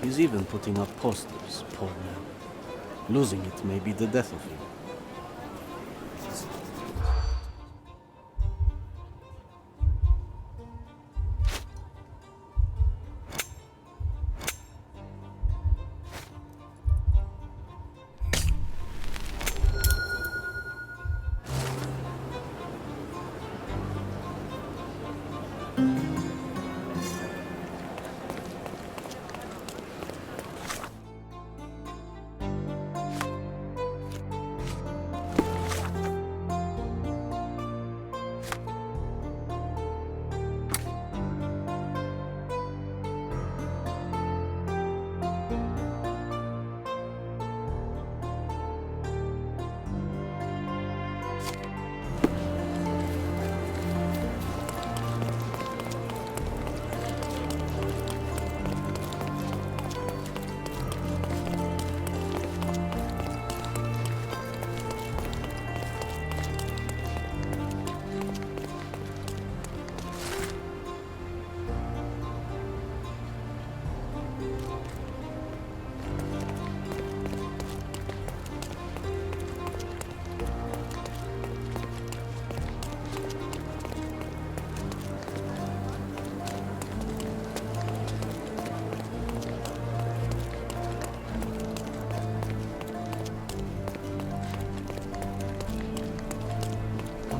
He's even putting up posters, poor man. Losing it may be the death of him.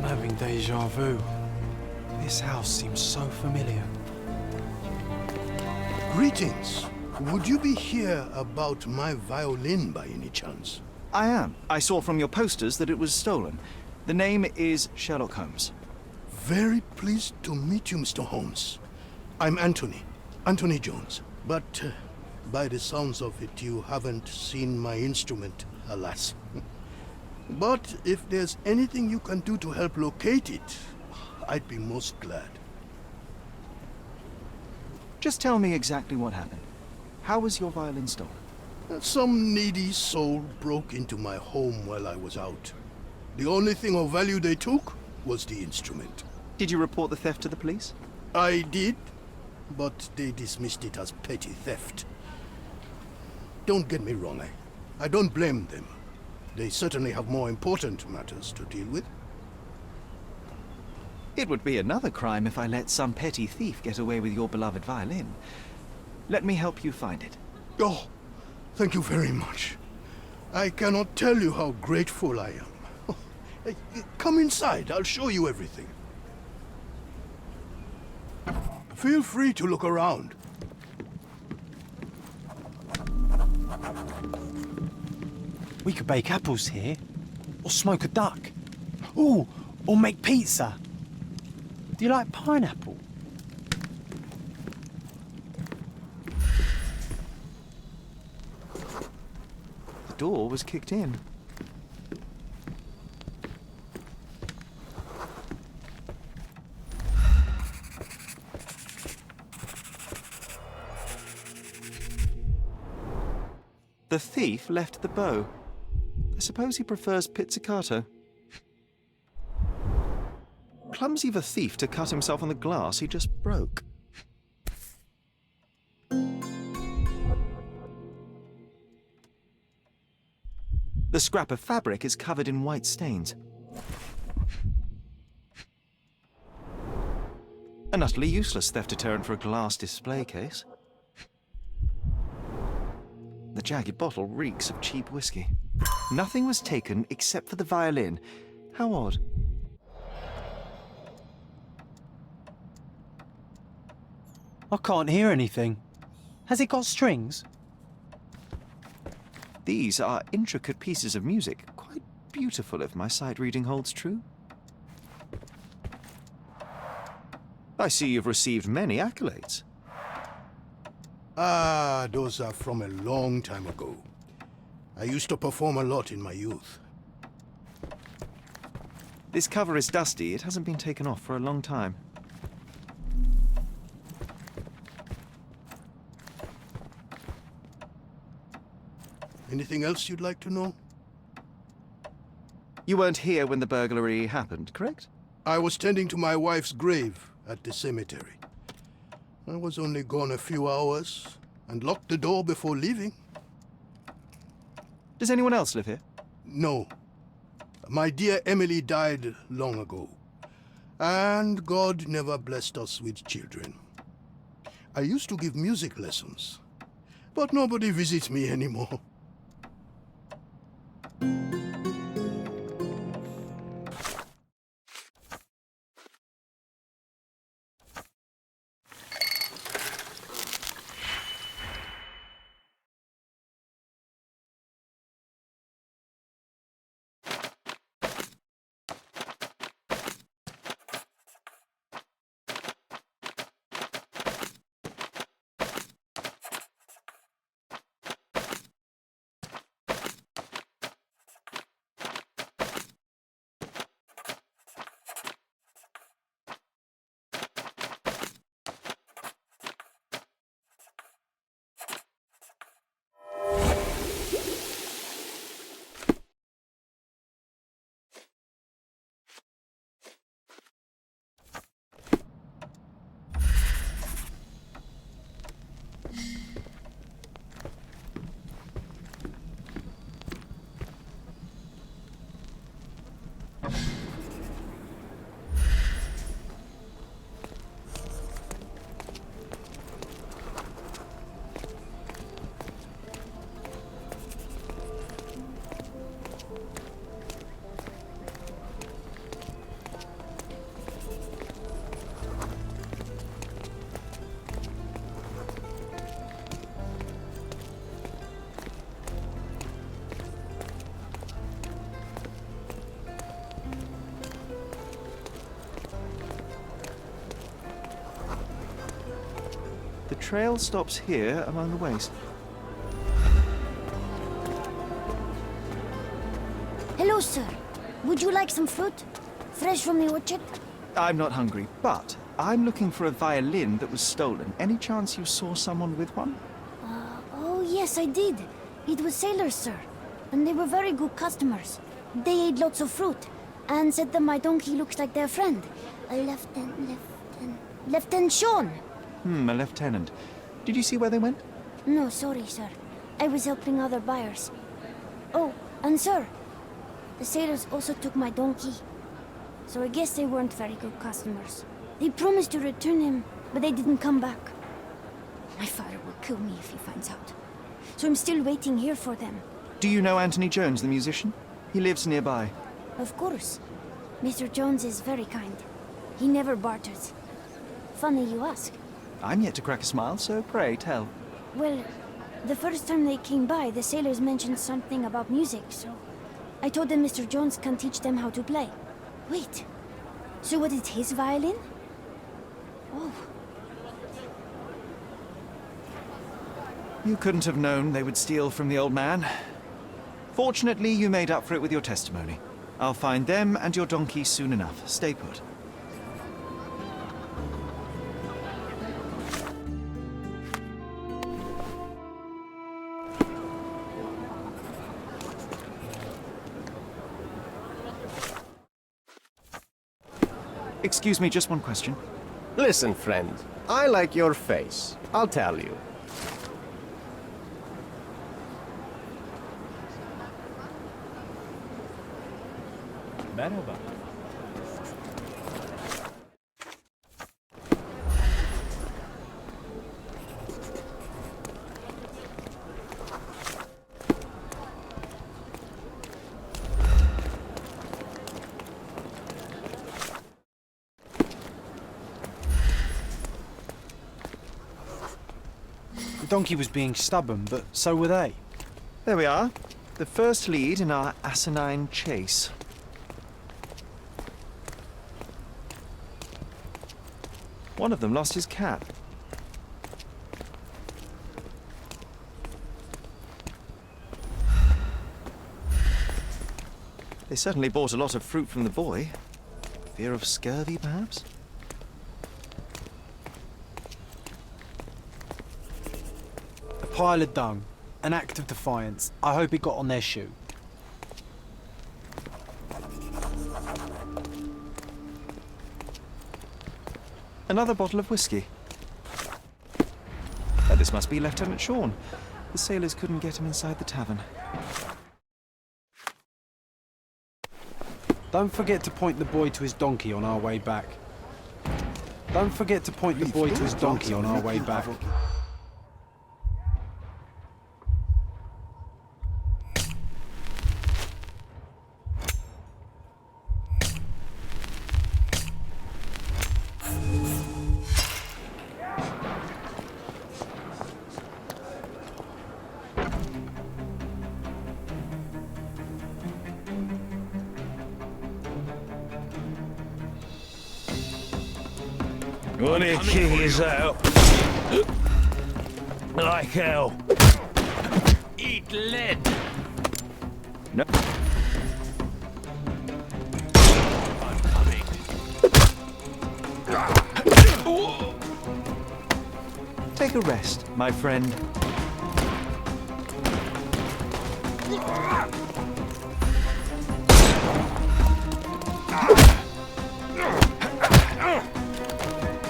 Having deja vu. This house seems so familiar. Greetings. Would you be here about my violin by any chance? I am. I saw from your posters that it was stolen. The name is Sherlock Holmes. Very pleased to meet you, Mr. Holmes. I'm Anthony Jones. But by the sounds of it, you haven't seen my instrument, alas. But if there's anything you can do to help locate it, I'd be most glad. Just tell me exactly what happened. How was your violin stolen? Some needy soul broke into my home while I was out. The only thing of value they took was the instrument. Did you report the theft to the police? I did, but they dismissed it as petty theft. Don't get me wrong, I don't blame them. They certainly have more important matters to deal with. It would be another crime if I let some petty thief get away with your beloved violin. Let me help you find it. Oh, thank you very much. I cannot tell you how grateful I am. Oh, come inside, I'll show you everything. Feel free to look around. We could bake apples here, or smoke a duck. Ooh, or make pizza. Do you like pineapple? The door was kicked in. The thief left the bow. I suppose he prefers pizzicato. Clumsy of a thief to cut himself on the glass he just broke. The scrap of fabric is covered in white stains. An utterly useless theft deterrent for a glass display case. The jagged bottle reeks of cheap whiskey. Nothing was taken except for the violin. How odd. I can't hear anything. Has it got strings? These are intricate pieces of music, quite beautiful if my sight reading holds true. I see you've received many accolades. Ah, those are from a long time ago. I used to perform a lot in my youth. This cover is dusty. It hasn't been taken off for a long time. Anything else you'd like to know? You weren't here when the burglary happened, correct? I was tending to my wife's grave at the cemetery. I was only gone a few hours, and lock the door before leaving. Does anyone else live here? No. My dear Emily died long ago, and God never blessed us with children. I used to give music lessons, but nobody visits me anymore. The trail stops here among the waste. Hello, sir. Would you like some fruit? Fresh from the orchard? I'm not hungry, but I'm looking for a violin that was stolen. Any chance you saw someone with one? Oh, yes, I did. It was sailors, sir. And they were very good customers. They ate lots of fruit and said that my donkey looks like their friend. Lieutenant Sean. A lieutenant. Did you see where they went? No, sorry, sir. I was helping other buyers. Oh, and sir, the sailors also took my donkey. So I guess they weren't very good customers. They promised to return him, but they didn't come back. My father will kill me if he finds out. So I'm still waiting here for them. Do you know Anthony Jones, the musician? He lives nearby. Of course. Mr. Jones is very kind. He never barters. Funny you ask. I'm yet to crack a smile, so pray tell. Well, the first time they came by, the sailors mentioned something about music, so I told them Mr. Jones can teach them how to play. Wait, so what is his violin? Oh. You couldn't have known they would steal from the old man. Fortunately, you made up for it with your testimony. I'll find them and your donkey soon enough. Stay put. Excuse me, just one question. Listen, friend. I like your face. I'll tell you. Merhaba. The donkey was being stubborn, but so were they. There we are. The first lead in our asinine chase. One of them lost his cap. They certainly bought a lot of fruit from the boy. Fear of scurvy, perhaps? A pile of dung. An act of defiance. I hope it got on their shoe. Another bottle of whiskey. This must be Lieutenant Sean. The sailors couldn't get him inside the tavern. Don't forget to point the boy to his donkey on our way back. Don't forget to point the boy to his donkey on our way back. When it keys out. Like hell. Eat lead. No. I'm coming. Take a rest, my friend.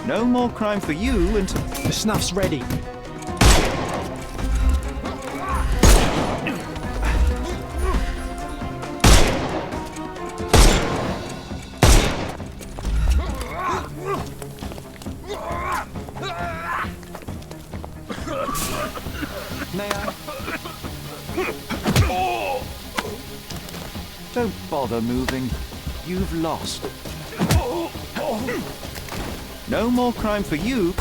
No more crime for you until... The snuff's ready. May I? Don't bother moving. You've lost. No more crime for you.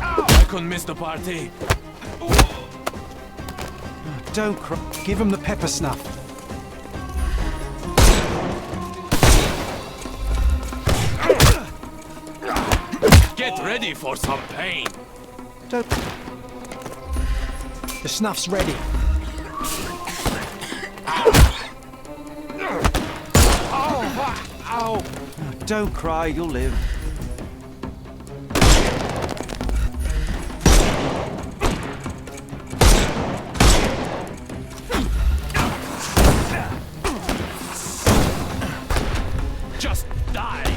I couldn't miss the party. Don't cry. Give him the pepper snuff. Get ready for some pain. Don't... The snuff's ready. Ow! Don't cry, you'll live. Just die.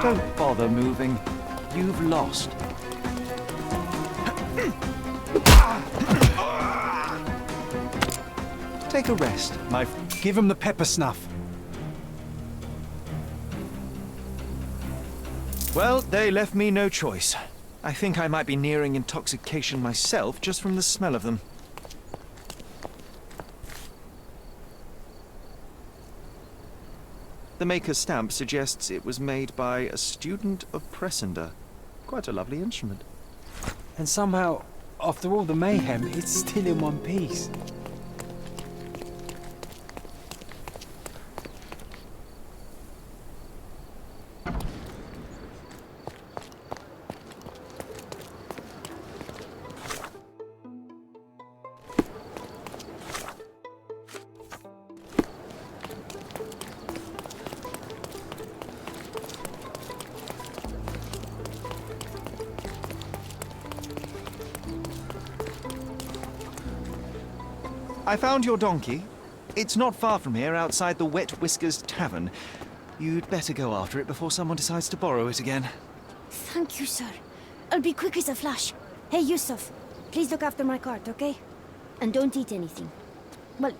Don't bother moving. You've lost. Take a rest, my... Give him the pepper snuff. Well, they left me no choice. I think I might be nearing intoxication myself just from the smell of them. The maker's stamp suggests it was made by a student of Pressender. Quite a lovely instrument. And somehow, after all the mayhem, it's still in one piece. I found your donkey. It's not far from here, outside the Wet Whiskers Tavern. You'd better go after it before someone decides to borrow it again. Thank you, sir. I'll be quick as a flash. Hey, Yusuf, please look after my cart, okay? And don't eat anything. Well,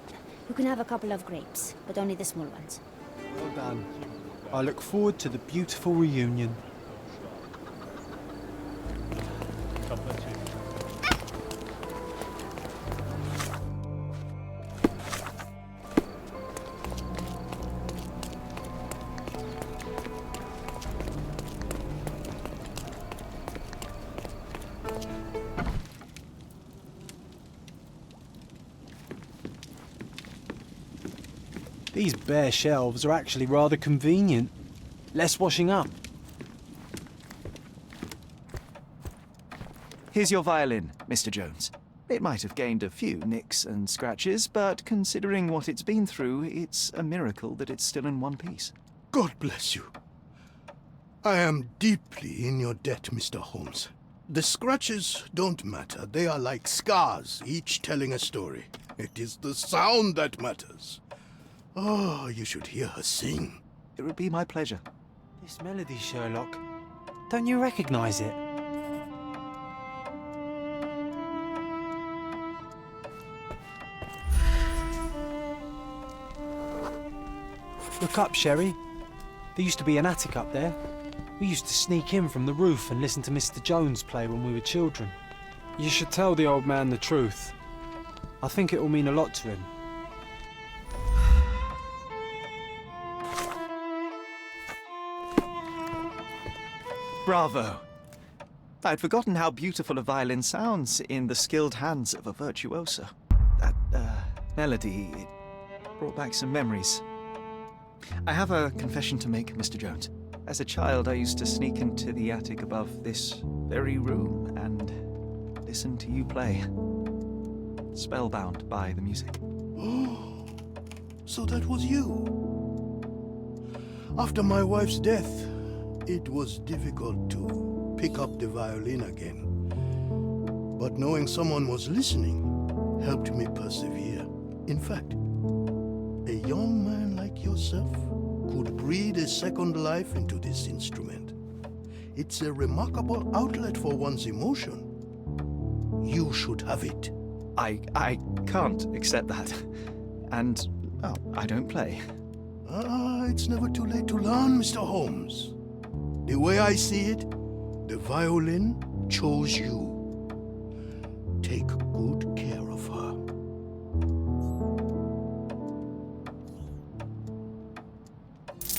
you can have a couple of grapes, but only the small ones. Well done. I look forward to the beautiful reunion. These bare shelves are actually rather convenient. Less washing up. Here's your violin, Mr. Jones. It might have gained a few nicks and scratches, but considering what it's been through, it's a miracle that it's still in one piece. God bless you. I am deeply in your debt, Mr. Holmes. The scratches don't matter. They are like scars, each telling a story. It is the sound that matters. Oh, you should hear her sing. It would be my pleasure. This melody, Sherlock. Don't you recognise it? Look up, Sherry. There used to be an attic up there. We used to sneak in from the roof and listen to Mr. Jones play when we were children. You should tell the old man the truth. I think it will mean a lot to him. Bravo! I'd forgotten how beautiful a violin sounds in the skilled hands of a virtuoso. That, melody, it brought back some memories. I have a confession to make, Mr. Jones. As a child, I used to sneak into the attic above this very room and listen to you play. Spellbound by the music. Oh, so that was you. After my wife's death, it was difficult to pick up the violin again. But knowing someone was listening helped me persevere. In fact, a young man like yourself could breathe a second life into this instrument. It's a remarkable outlet for one's emotion. You should have it. I can't accept that. And, well, I don't play. It's never too late to learn, Mr. Holmes. The way I see it, the violin chose you. Take good care of her.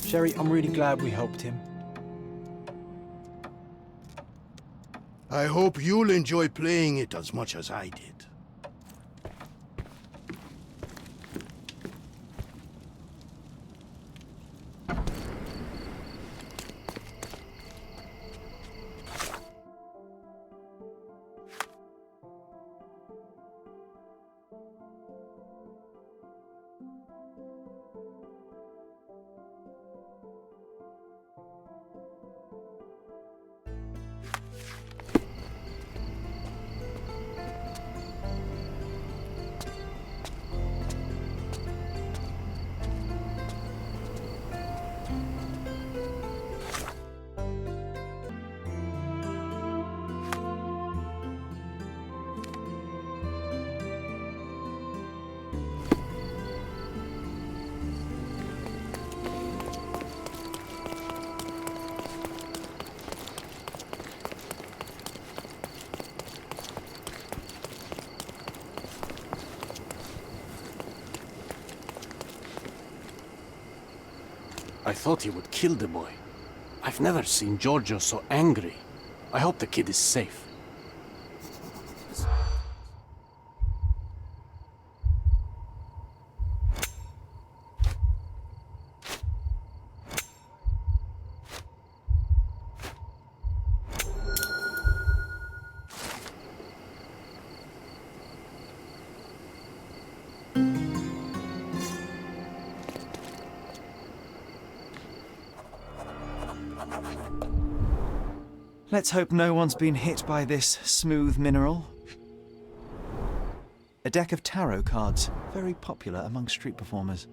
Sherry, I'm really glad we helped him. I hope you'll enjoy playing it as much as I did. I thought he would kill the boy. I've never seen Giorgio so angry. I hope the kid is safe. Let's hope no one's been hit by this smooth mineral. A deck of tarot cards, very popular among street performers.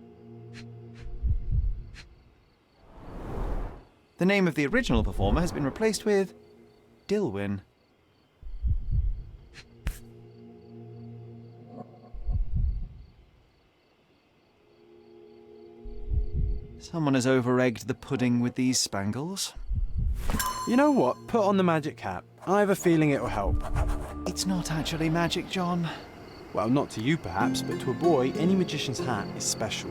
The name of the original performer has been replaced with Dilwyn. Someone has over-egged the pudding with these spangles. You know what? Put on the magic hat. I have a feeling it'll help. It's not actually magic, John. Well, not to you perhaps, but to a boy, any magician's hat is special.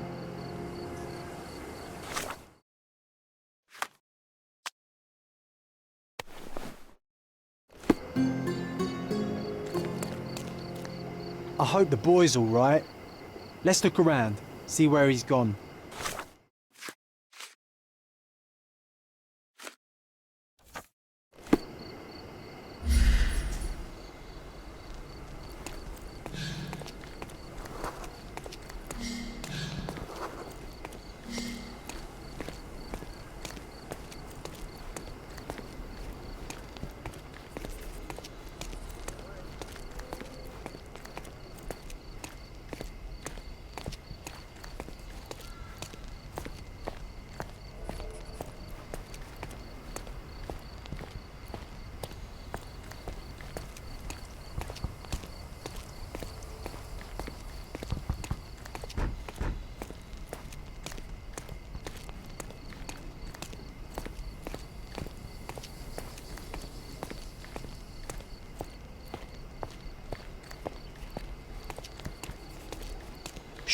I hope the boy's all right. Let's look around, see where he's gone.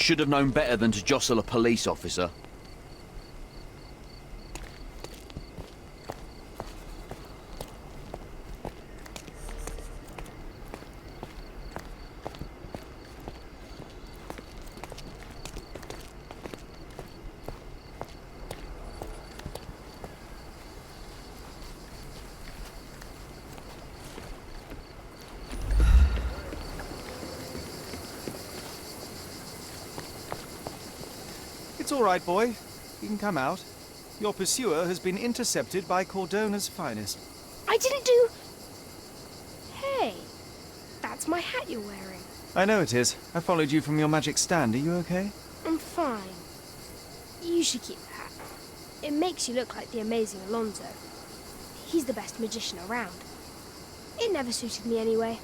should have known better than to jostle a police officer. It's all right, boy. You can come out. Your pursuer has been intercepted by Cordona's finest. I didn't do... Hey, that's my hat you're wearing. I know it is. I followed you from your magic stand. Are you okay? I'm fine. You should keep the hat. It makes you look like the amazing Alonso. He's the best magician around. It never suited me anyway.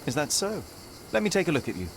Is that so? Let me take a look at you.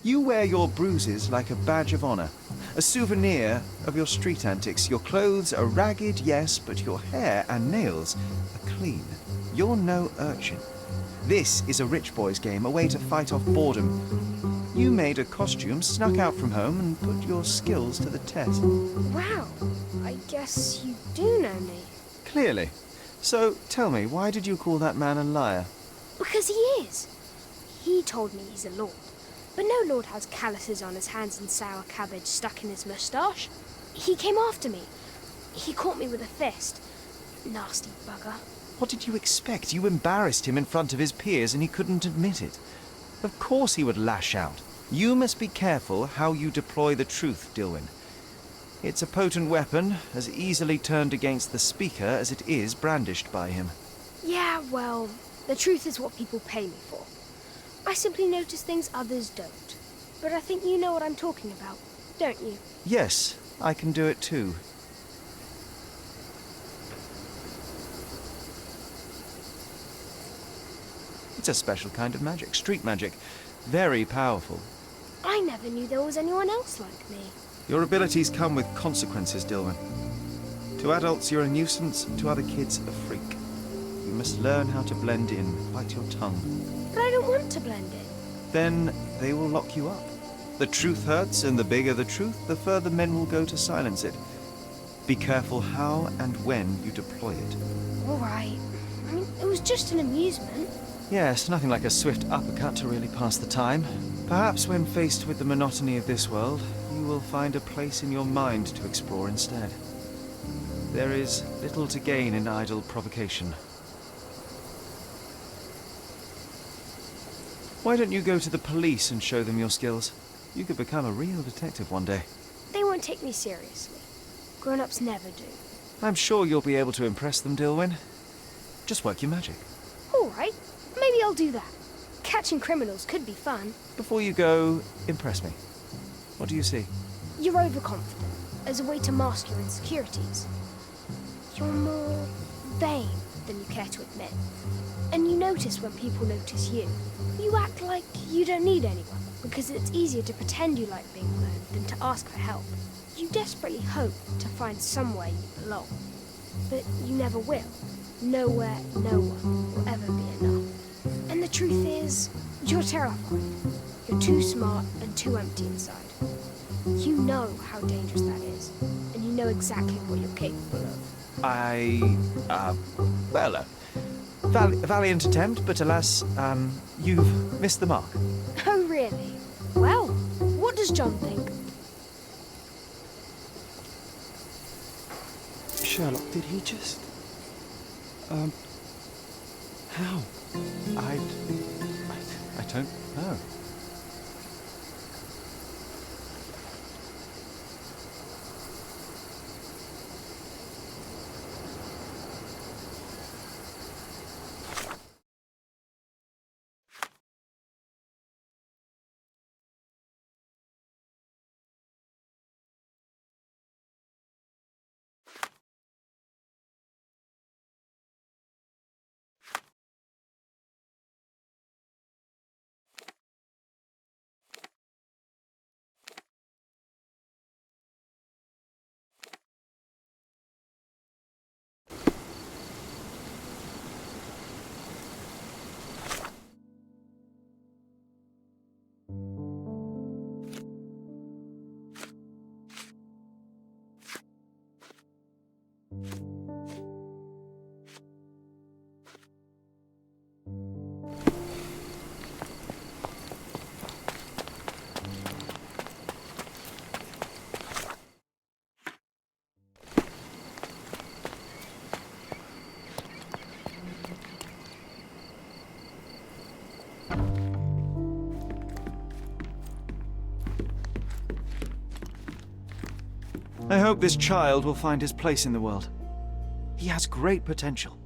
You wear your bruises like a badge of honor, a souvenir of your street antics. Your clothes are ragged, yes, but your hair and nails are clean. You're no urchin. This is a rich boy's game, a way to fight off boredom. You made a costume, snuck out from home, and put your skills to the test. Wow, I guess you do know me. Clearly. So, tell me, why did you call that man a liar? Because he is. He told me he's a lord. But no lord has calluses on his hands and sour cabbage stuck in his moustache. He came after me. He caught me with a fist. Nasty bugger. What did you expect? You embarrassed him in front of his peers and he couldn't admit it. Of course he would lash out. You must be careful how you deploy the truth, Dilwyn. It's a potent weapon, as easily turned against the speaker as it is brandished by him. Yeah, well, the truth is what people pay me for. I simply notice things others don't. But I think you know what I'm talking about, don't you? Yes, I can do it too. It's a special kind of magic, street magic. Very powerful. I never knew there was anyone else like me. Your abilities come with consequences, Dilwyn. To adults, you're a nuisance. To other kids, a freak. You must learn how to blend in, bite your tongue. But I don't want to blend in. Then they will lock you up. The truth hurts, and the bigger the truth, the further men will go to silence it. Be careful how and when you deploy it. All right. I mean, it was just an amusement. Yes, nothing like a swift uppercut to really pass the time. Perhaps when faced with the monotony of this world, you will find a place in your mind to explore instead. There is little to gain in idle provocation. Why don't you go to the police and show them your skills? You could become a real detective one day. They won't take me seriously. Grown-ups never do. I'm sure you'll be able to impress them, Dilwyn. Just work your magic. All right. Maybe I'll do that. Catching criminals could be fun. Before you go, impress me. What do you see? You're overconfident, as a way to mask your insecurities. You're more vain than you care to admit. And you notice when people notice you. You act like you don't need anyone, because it's easier to pretend you like being alone than to ask for help. You desperately hope to find somewhere you belong. But you never will. Nowhere, no one will ever be enough. And the truth is, you're terrified. You're too smart and too empty inside. You know how dangerous that is, and you know exactly what you're capable of. Valiant attempt, but alas, you've missed the mark. Oh, really? Well, what does John think? Sherlock, did he just... how? I don't know. I hope this child will find his place in the world. He has great potential.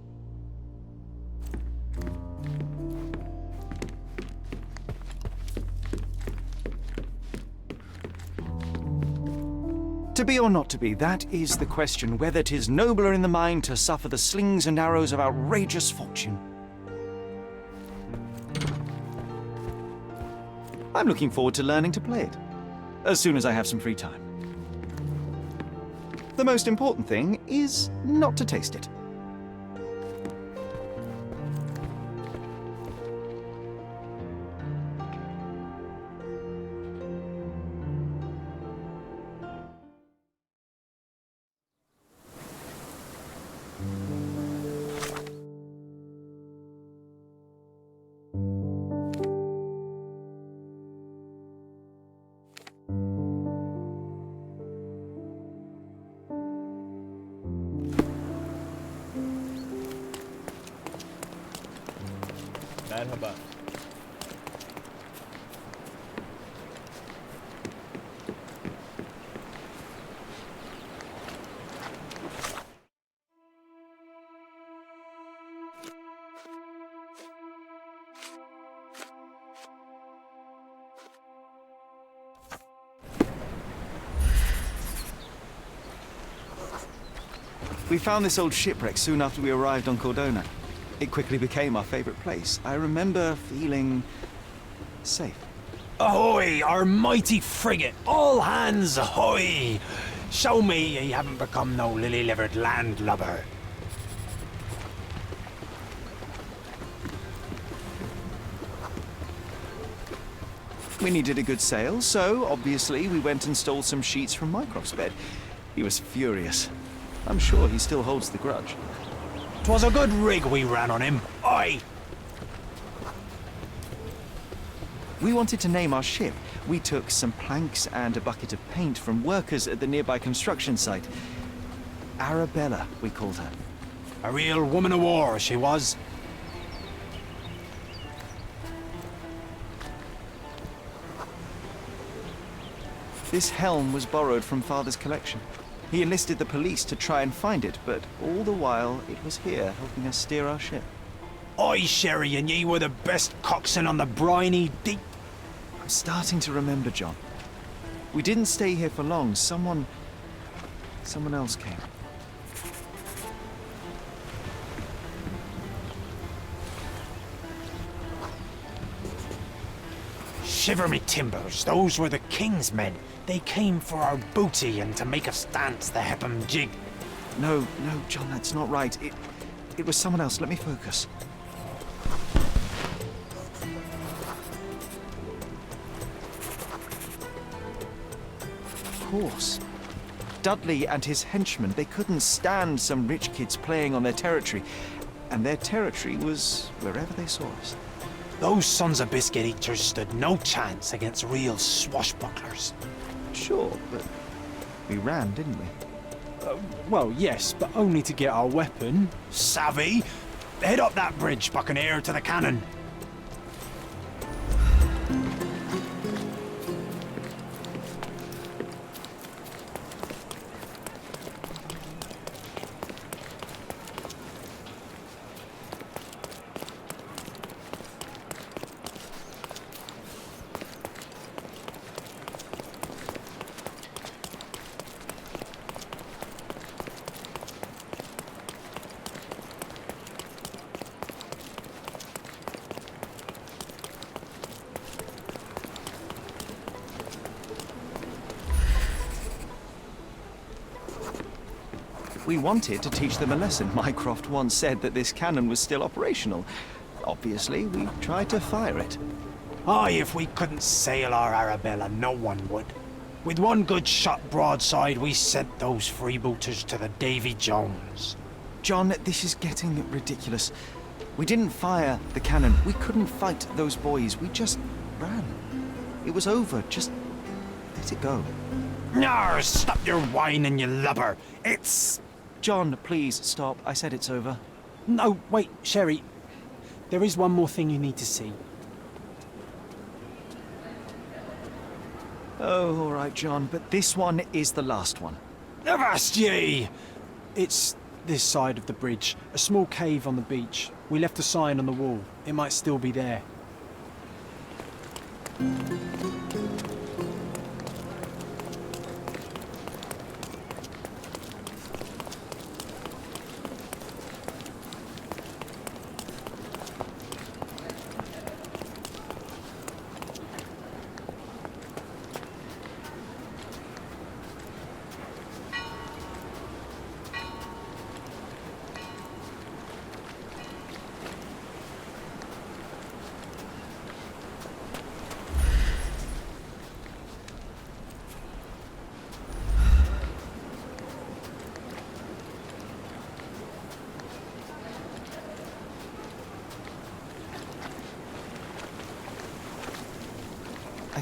To be or not to be, that is the question, whether 'tis nobler in the mind to suffer the slings and arrows of outrageous fortune. I'm looking forward to learning to play it, as soon as I have some free time. The most important thing is not to taste it. Merhaba. We found this old shipwreck soon after we arrived on Cordona. It quickly became our favorite place. I remember feeling safe. Ahoy, our mighty frigate! All hands ahoy! Show me ye haven't become no lily-livered landlubber. We needed a good sail, so obviously we went and stole some sheets from Mycroft's bed. He was furious. I'm sure he still holds the grudge. 'Twas a good rig we ran on him. Aye! We wanted to name our ship. We took some planks and a bucket of paint from workers at the nearby construction site. Arabella, we called her. A real woman of war, she was. This helm was borrowed from Father's collection. He enlisted the police to try and find it, but all the while it was here helping us steer our ship. Aye, Sherry, and ye were the best coxswain on the briny deep. I'm starting to remember, John. We didn't stay here for long. Someone else came. Shiver me timbers, those were the king's men. They came for our booty and to make us dance the Hepham jig. No, John, that's not right. It was someone else. Let me focus. Of course. Dudley and his henchmen, they couldn't stand some rich kids playing on their territory. And their territory was wherever they saw us. Those sons of biscuit eaters stood no chance against real swashbucklers. Sure, but we ran, didn't we? Well, yes, but only to get our weapon. Savvy? Head up that bridge, buccaneer, to the cannon. We wanted to teach them a lesson. Mycroft once said that this cannon was still operational. Obviously, we tried to fire it. Aye, if we couldn't sail our Arabella, no one would. With one good shot broadside, we sent those freebooters to the Davy Jones. John, this is getting ridiculous. We didn't fire the cannon. We couldn't fight those boys. We just ran. It was over. Just let it go. Nar, stop your whining, you lubber. It's... John, please stop. I said it's over. No, wait, Sherry. There is one more thing you need to see. Oh, all right, John, but this one is the last one. Avast ye! It's this side of the bridge, a small cave on the beach. We left a sign on the wall. It might still be there.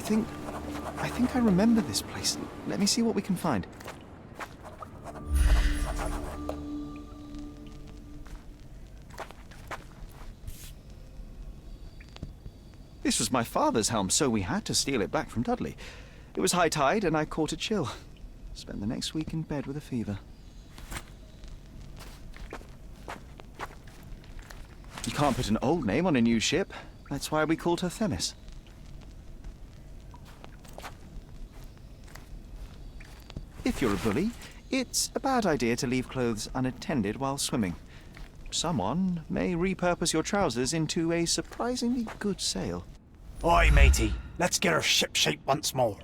I think I remember this place. Let me see what we can find. This was my father's helm, so we had to steal it back from Dudley. It was high tide, and I caught a chill. Spent the next week in bed with a fever. You can't put an old name on a new ship. That's why we called her Themis. If you're a bully, it's a bad idea to leave clothes unattended while swimming. Someone may repurpose your trousers into a surprisingly good sail. Oi, matey, let's get her shipshape once more.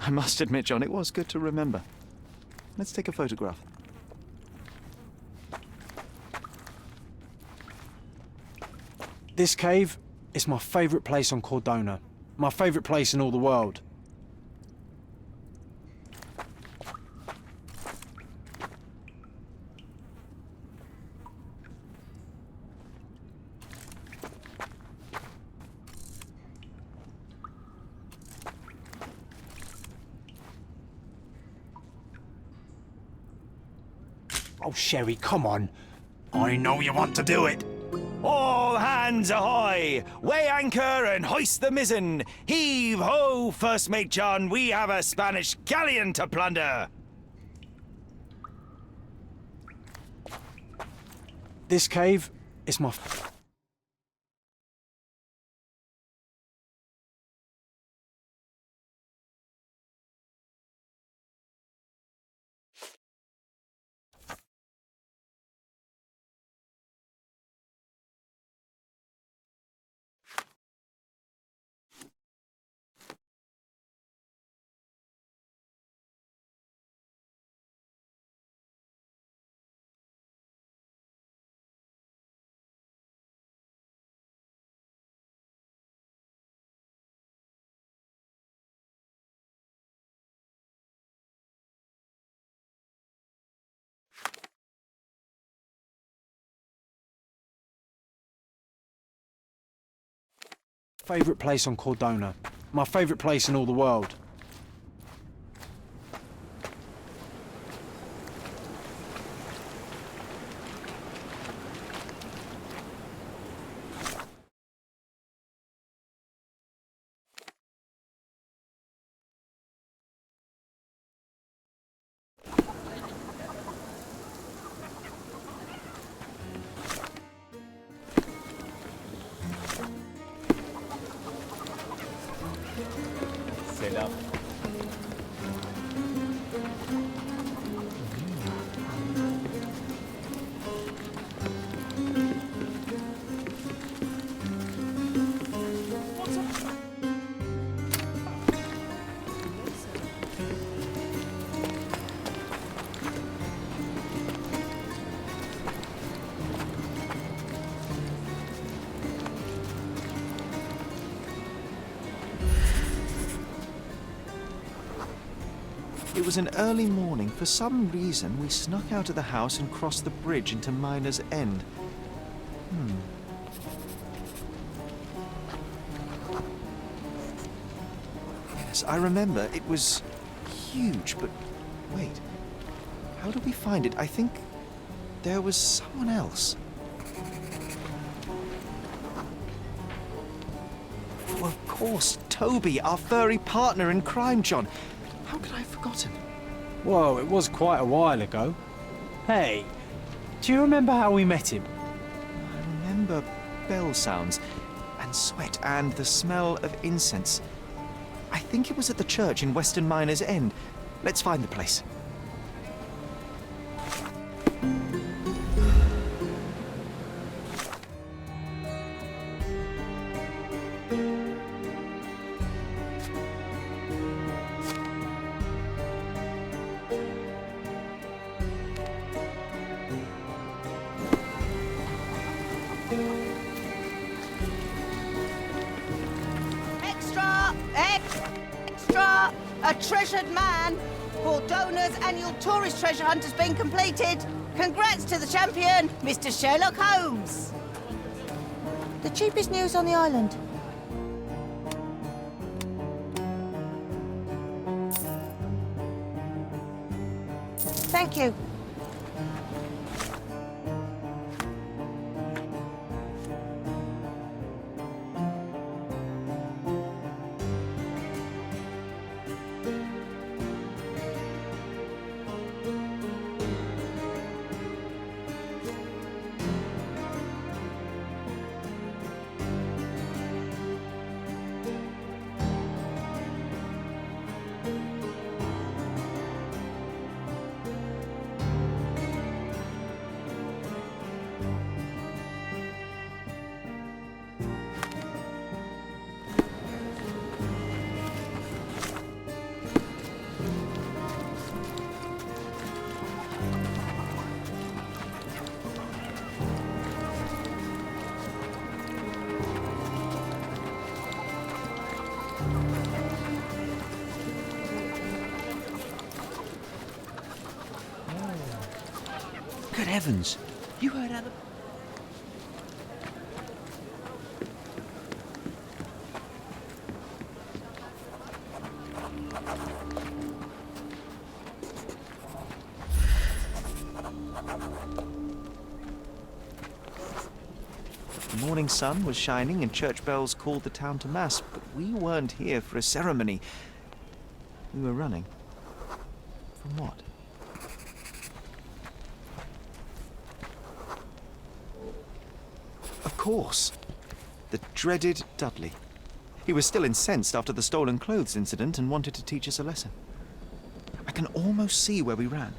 I must admit, John, it was good to remember. Let's take a photograph. This cave is my favourite place on Cordona. My favourite place in all the world. Oh, Sherry, come on. I know you want to do it. All hands ahoy! Weigh anchor and hoist the mizzen! Heave ho, First Mate John! We have a Spanish galleon to plunder! This cave is my... favourite place on Cordona. My favourite place in all the world. Selam. It was an early morning. For some reason, we snuck out of the house and crossed the bridge into Miner's End. Yes, I remember. It was huge, but wait. How did we find it? I think there was someone else. Well, of course, Toby, our furry partner in crime, John. How could I have forgotten? Whoa, it was quite a while ago. Hey, do you remember how we met him? I remember bell sounds and sweat and the smell of incense. I think it was at the church in Western Miners End. Let's find the place. Extra! A treasured man! Cordona's annual tourist treasure hunt has been completed. Congrats to the champion, Mr. Sherlock Holmes. The cheapest news on the island. Thank you. Good heavens! You heard how the... The morning sun was shining and church bells called the town to mass, but we weren't here for a ceremony. We were running. From what? Of course. The dreaded Dudley. He was still incensed after the stolen clothes incident and wanted to teach us a lesson. I can almost see where we ran.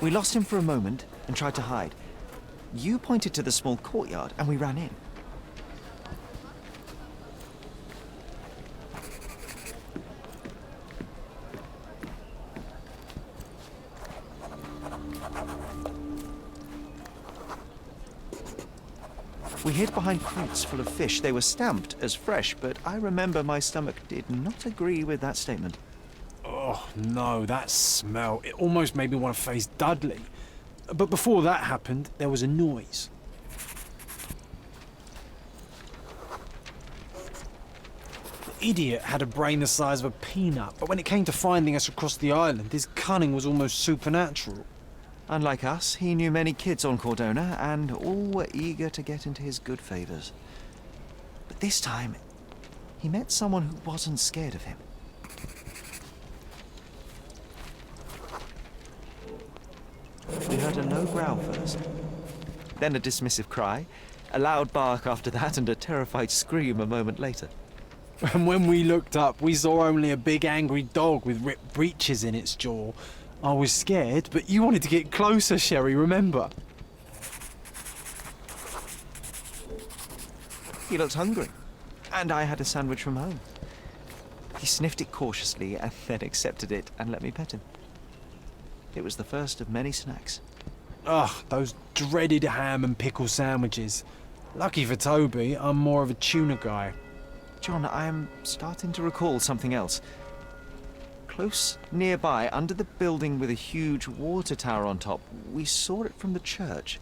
We lost him for a moment and tried to hide. You pointed to the small courtyard and we ran in. We hid behind crates full of fish. They were stamped as fresh, but I remember my stomach did not agree with that statement. Oh, no, that smell. It almost made me want to face Dudley. But before that happened, there was a noise. The idiot had a brain the size of a peanut, but when it came to finding us across the island, his cunning was almost supernatural. Unlike us, he knew many kids on Cordona, and all were eager to get into his good favors. But this time, he met someone who wasn't scared of him. We heard a low growl first, then a dismissive cry, a loud bark after that, and a terrified scream a moment later. And when we looked up, we saw only a big angry dog with ripped breeches in its jaw. I was scared, but you wanted to get closer, Sherry, remember? He looked hungry, and I had a sandwich from home. He sniffed it cautiously and then accepted it and let me pet him. It was the first of many snacks. Ugh, those dreaded ham and pickle sandwiches. Lucky for Toby, I'm more of a tuna guy. John, I am starting to recall something else. Close nearby, under the building with a huge water tower on top, we saw it from the church.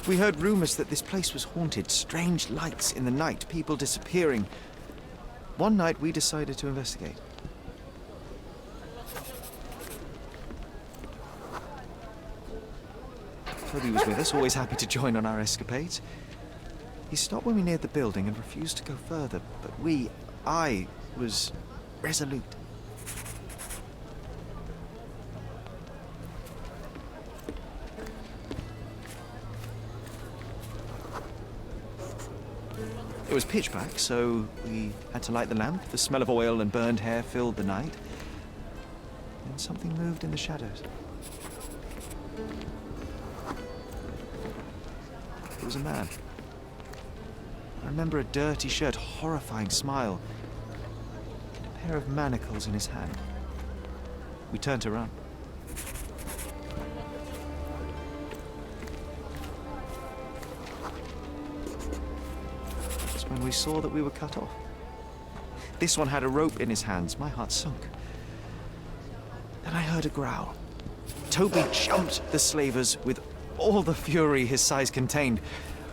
We heard rumors that this place was haunted, strange lights in the night, people disappearing. One night we decided to investigate. Toby was with us, always happy to join on our escapades. He stopped when we neared the building and refused to go further, but I was resolute. It was pitch black, so we had to light the lamp. The smell of oil and burned hair filled the night. Then something moved in the shadows. It was a man. I remember a dirty shirt, horrifying smile, and a pair of manacles in his hand. We turned to run. When we saw that we were cut off. This one had a rope in his hands. My heart sunk. Then I heard a growl. Toby jumped the slavers with all the fury his size contained.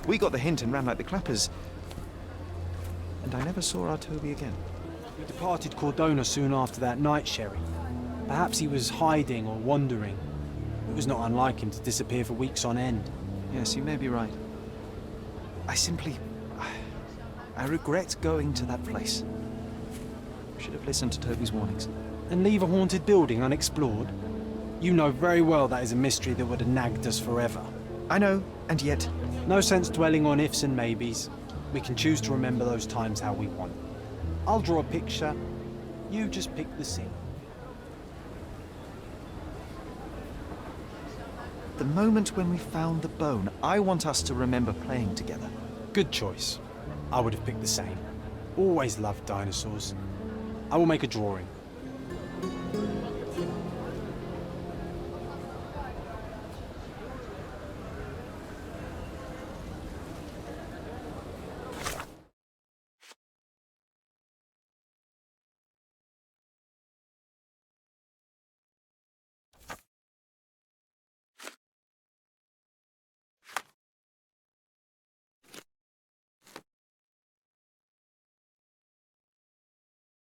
We got the hint and ran like the clappers. And I never saw our Toby again. He departed Cordona soon after that night, Sherry. Perhaps he was hiding or wandering. It was not unlike him to disappear for weeks on end. Yes, you may be right. I regret going to that place. I should have listened to Toby's warnings. And leave a haunted building unexplored? You know very well that is a mystery that would have nagged us forever. I know, and yet... No sense dwelling on ifs and maybes. We can choose to remember those times how we want. I'll draw a picture. You just pick the scene. The moment when we found the bone, I want us to remember playing together. Good choice. I would have picked the same. Always loved dinosaurs. I will make a drawing.